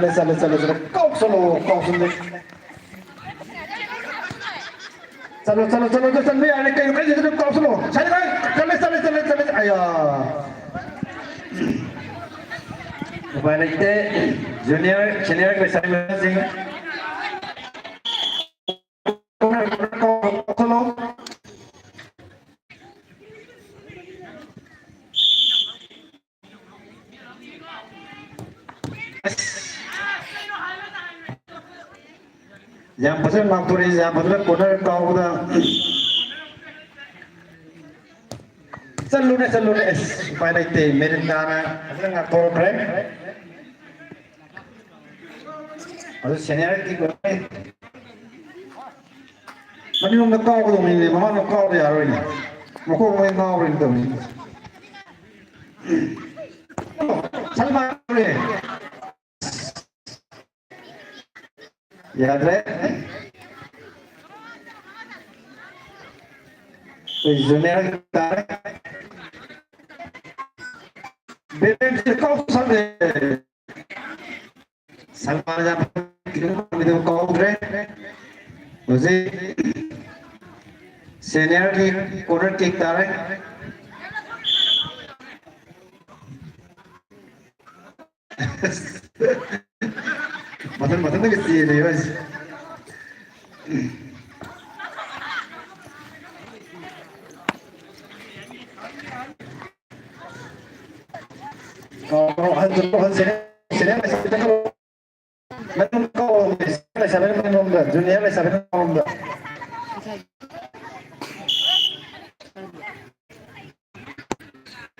चले कौक सुन चलो चल नहीं आने कहीं कहीं कौक सुनो चले आया Balik junior senior ke sana sing solo yang pasal turis yang pasal corner kau dah selalu balik merin dana pasal nggak tahu brand Aduh senior ki gue Mani nung nakao ko dong ini, mama nakao di araw ini. Mako mo yung nakao rin dong ini. Salma rin. Yaad rahe? तो junior तारे बेटे से कौन सा दे सलमान जब kilo कौन रे मुझे सीनियर की कॉर्नर किक तारे मतलब तो किसी ये नहीं बस kalau han sini masih kita kalau junior masih